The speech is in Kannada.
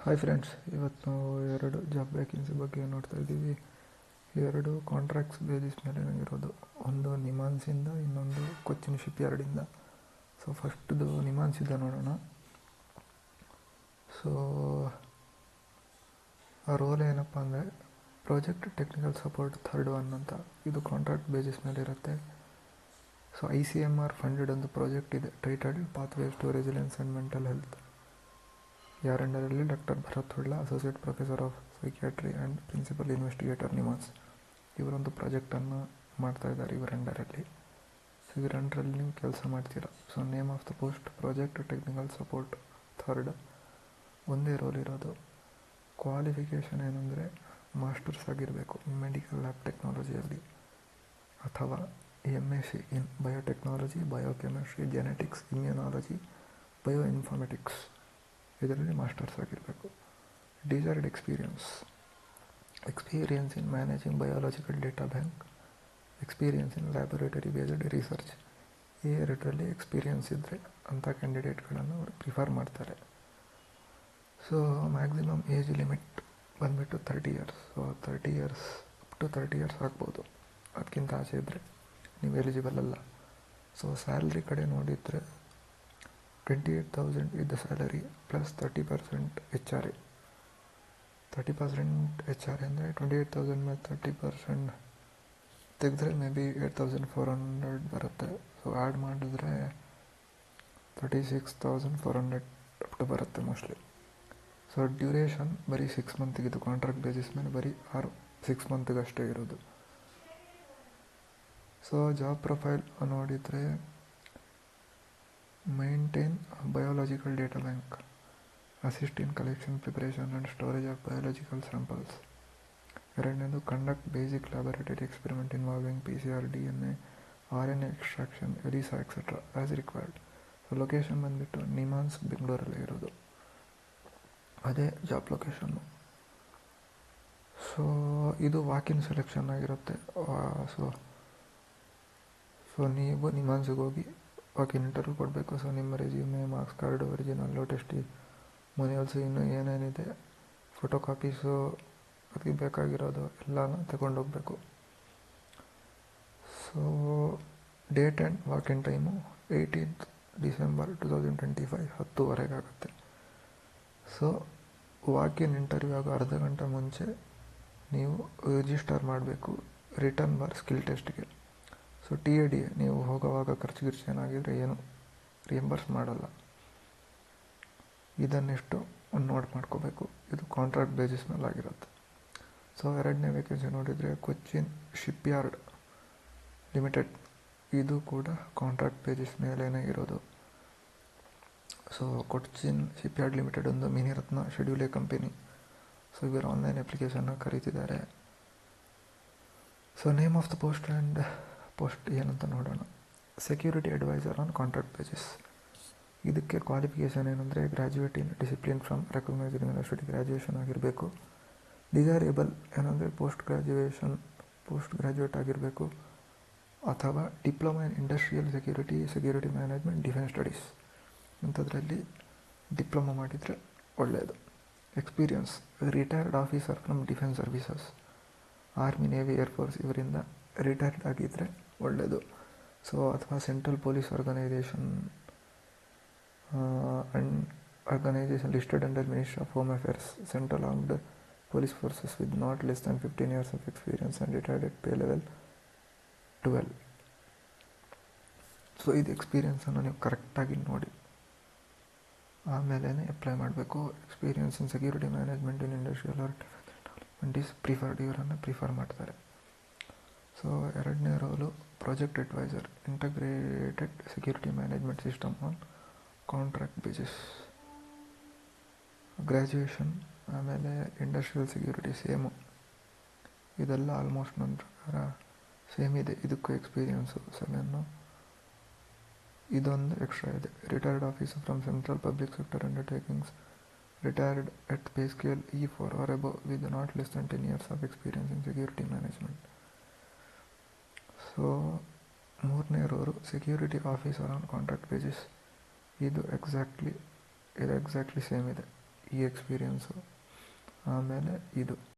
ಹಾಯ್ ಫ್ರೆಂಡ್ಸ್, ಇವತ್ತು ನಾವು ಎರಡು ಜಾಬ್ ವ್ಯಾಕೆನ್ಸಿ ಬಗ್ಗೆ ನೋಡ್ತಾ ಇದ್ದೀವಿ. ಎರಡು ಕಾಂಟ್ರಾಕ್ಟ್ಸ್ ಬೇಸಿಸ್ ಮೇಲೆ ಇರೋದು. ಒಂದು ನಿಮಾನ್ಸಿಂದ, ಇನ್ನೊಂದು ಕೊಚ್ಚಿನ್ ಶಿಪ್ ಯಾರ್ಡಿಂದ. ಸೊ ಫಸ್ಟ್ದು ನಿಮಾನ್ಸಿಂದ ನೋಡೋಣ. ಸೊ ಆ ರೋಲ್ ಏನಪ್ಪ ಅಂದರೆ project technical support third one ಅಂತ. ಇದು ಕಾಂಟ್ರಾಕ್ಟ್ ಬೇಸಿಸ್ ಮೇಲೆ ಇರುತ್ತೆ. ಸೊ ICMR ಫಂಡೆಡ್ ಒಂದು ಪ್ರಾಜೆಕ್ಟ್ ಇದೆ, titled pathways to resilience and mental health. ಯಾರ ಅಂಡರಲ್ಲಿ? Doctor Bharat Holla, associate professor of psychiatry and principal investigator NIMHANS. ಇವರೊಂದು ಪ್ರಾಜೆಕ್ಟನ್ನು ಮಾಡ್ತಾ ಇದ್ದಾರೆ ಇವರ ಅಂಡರಲ್ಲಿ. ಸೊ ಇವರ ಅಂಡರಲ್ಲಿ ನೀವು ಕೆಲಸ ಮಾಡ್ತೀರಾ. So name of the post project technical support third. ಒಂದೇ ರೋಲ್ ಇರೋದು. ಕ್ವಾಲಿಫಿಕೇಷನ್ ಏನಂದರೆ ಮಾಸ್ಟರ್ಸ್ ಆಗಿರಬೇಕು ಮೆಡಿಕಲ್ ಲ್ಯಾಬ್ ಟೆಕ್ನಾಲಜಿಯಲ್ಲಿ, ಅಥವಾ MSc ಇನ್ biotechnology, biochemistry, genetics, immunology, bio informatics, ಇದರಲ್ಲಿ ಮಾಸ್ಟರ್ಸ್ ಆಗಿರಬೇಕು. Desired experience in managing biological data bank, experience in laboratory based research. ಈ ಎರಡರಲ್ಲಿ ಎಕ್ಸ್ಪೀರಿಯನ್ಸ್ ಇದ್ದರೆ ಅಂಥ ಕ್ಯಾಂಡಿಡೇಟ್ಗಳನ್ನು ಅವರು ಪ್ರಿಫರ್ ಮಾಡ್ತಾರೆ. ಸೊ ಮ್ಯಾಕ್ಸಿಮಮ್ ಏಜ್ ಲಿಮಿಟ್ ಬಂದುಬಿಟ್ಟು 30 years. So 30 years up to 30 years ಆಗ್ಬೋದು. ಅದಕ್ಕಿಂತ ಆಚೆ ಇದ್ದರೆ ನೀವು ಎಲಿಜಿಬಲ್ ಅಲ್ಲ. ಸೊ ಸ್ಯಾಲ್ರಿ ಕಡೆ ನೋಡಿದರೆ 28,000 ಇದ್ದ ಸ್ಯಾಲರಿ ಪ್ಲಸ್ 30% HR. 30% HR ಅಂದರೆ 28,000 ಮೇಲೆ 30% ತೆಗೆದ್ರೆ ಮೇ ಬಿ 8,400 ಬರುತ್ತೆ. ಸೊ ಆ್ಯಡ್ ಮಾಡಿದ್ರೆ 36,400 ಅಷ್ಟು ಬರುತ್ತೆ ಮೋಸ್ಟ್ಲಿ. ಸೊ ಡ್ಯೂರೇಷನ್ ಬರೀ 6 ಮಂತಿಗಿದು. ಕಾಂಟ್ರಾಕ್ಟ್ ಬೇಸಿಸ್ ಮೇಲೆ ಬರೀ 6 ಮಂತಿಗಷ್ಟೇ ಇರೋದು. ಸೊ ಜಾಬ್ ಪ್ರೊಫೈಲ್ ನೋಡಿದರೆ maintain biological data bank, assist in collection, preparation and storage of biological samples. ಎರಡನೇದು conduct basic laboratory experiment involving PCR, DNA, RNA extraction, ELISA etcetera as required. So location ಬಂದುಬಿಟ್ಟು ನಿಮಾನ್ಸ್, ಬೆಂಗಳೂರಲ್ಲೇ ಇರೋದು. ಅದೇ ಜಾಬ್ ಲೊಕೇಶನ್ನು. ಸೊ ಇದು ವಾಕಿನ್ ಸೆಲೆಕ್ಷನ್ ಆಗಿರುತ್ತೆ. ಸೊ ನೀವು ನಿಮಾನ್ಸಿಗೆ ಹೋಗಿ ವಾಕಿನ್ ಇಂಟರ್ವ್ಯೂ ಕೊಡಬೇಕು. ಸೊ ನಿಮ್ಮ resume, marks card, original, testimonials, ಇನ್ನೂ ಏನೇನಿದೆ ಫೋಟೋ ಕಾಪೀಸು, ಅದಕ್ಕೆ ಬೇಕಾಗಿರೋದು ಎಲ್ಲನೂ ತಗೊಂಡೋಗ್ಬೇಕು. So date and walk in time 18th December 2025 10:00 ಆಗುತ್ತೆ. ಸೊ ವಾಕಿನ್ ಇಂಟರ್ವ್ಯೂ ಆಗೋ ಅರ್ಧ ಗಂಟೆ ಮುಂಚೆ ನೀವು ರಿಜಿಸ್ಟರ್ ಮಾಡಬೇಕು ರಿಟರ್ನ್ ಬಾರ್ ಸ್ಕಿಲ್ ಟೆಸ್ಟ್ಗೆ. ಸೊ TAD ನೀವು ಹೋಗೋವಾಗ ಖರ್ಚು ಏನಾಗಿದ್ದರೆ ಏನು ರಿಯಂಬರ್ಸ್ ಮಾಡಲ್ಲ. ಇದನ್ನೆಷ್ಟು ನೋಟ್ ಮಾಡ್ಕೋಬೇಕು. ಇದು ಕಾಂಟ್ರಾಕ್ಟ್ ಬೇಸಿಸ್ ಮೇಲೆ ಆಗಿರುತ್ತೆ. ಸೊ ಎರಡನೇ ವೇಕೆನ್ಸಿ ನೋಡಿದರೆ ಕೊಚ್ಚಿನ್ ಶಿಪ್ ಯಾರ್ಡ್ ಲಿಮಿಟೆಡ್. ಇದು ಕೂಡ ಕಾಂಟ್ರಾಕ್ಟ್ ಬೇಸಿಸ್ ಮೇಲೇ ಇರೋದು. So Cochin shipyard limited ಒಂದು mini Ratna schedule A company. So ಇವರು ಆನ್ಲೈನ್ ಅಪ್ಲಿಕೇಶನ್ನ ಕರೀತಿದ್ದಾರೆ. So name of the post and post ಏನಂತ ನೋಡೋಣ. Security adviser on contract basis. ಇದಕ್ಕೆ ಕ್ವಾಲಿಫಿಕೇಷನ್ ಏನಂದರೆ graduate in discipline from recognised university graduation ಆಗಿರಬೇಕು. ಡಿಸೈರೇಬಲ್ ಏನಂದರೆ ಪೋಸ್ಟ್ ಗ್ರ್ಯಾಜುಯೇಟ್ ಆಗಿರಬೇಕು, ಅಥವಾ diploma in industrial security management, defence studies ಇಂಥದ್ರಲ್ಲಿ ಡಿಪ್ಲೊಮಾ ಮಾಡಿದರೆ ಒಳ್ಳೆಯದು. Experience retired officer from defence services, army, navy, air force ಇವರಿಂದ ರಿಟೈರ್ಡ್ ಆಗಿದ್ದರೆ ಒಳ್ಳೆಯದು. ಸೊ ಅಥವಾ central police organisation listed under ministry of home affairs, central armed police forces with not less than 15 years of experience and retired at pay level 12. So ಇದು ಎಕ್ಸ್ಪೀರಿಯನ್ಸನ್ನು ನೀವು ಕರೆಕ್ಟಾಗಿ ನೋಡಿ ಆಮೇಲೆ ಅಪ್ಲೈ ಮಾಡಬೇಕು. Experience in security management in industrial or development is preferred. ಇವರನ್ನು ಪ್ರಿಫರ್ ಮಾಡ್ತಾರೆ. ಸೊ ಎರಡನೇ role project adviser, integrated security management system on contract basis. Graduation ಆಮೇಲೆ ಇಂಡಸ್ಟ್ರಿಯಲ್ ಸೆಕ್ಯೂರಿಟಿ ಸೇಮು. ಇದೆಲ್ಲ ಆಲ್ಮೋಸ್ಟ್ ನನ್ನ ಪ್ರಕಾರ ಸೇಮ್ ಇದೆ. ಇದಕ್ಕೂ ಎಕ್ಸ್ಪೀರಿಯನ್ಸು 7. ಇದೊಂದು ಎಕ್ಸ್ಟ್ರಾ ಇದೆ. Retired officer from central public sector undertakings, retired at pay scale E4 or above with not less than 10 years of experience in security management. So ಮೂರನೇ ರೋರು security officer on contract basis. ಇದು ಎಕ್ಸಾಕ್ಟ್ಲಿ ಸೇಮ್ ಇದೆ. ಈ ಎಕ್ಸ್ಪೀರಿಯೆನ್ಸು. ಆಮೇಲೆ ಇದು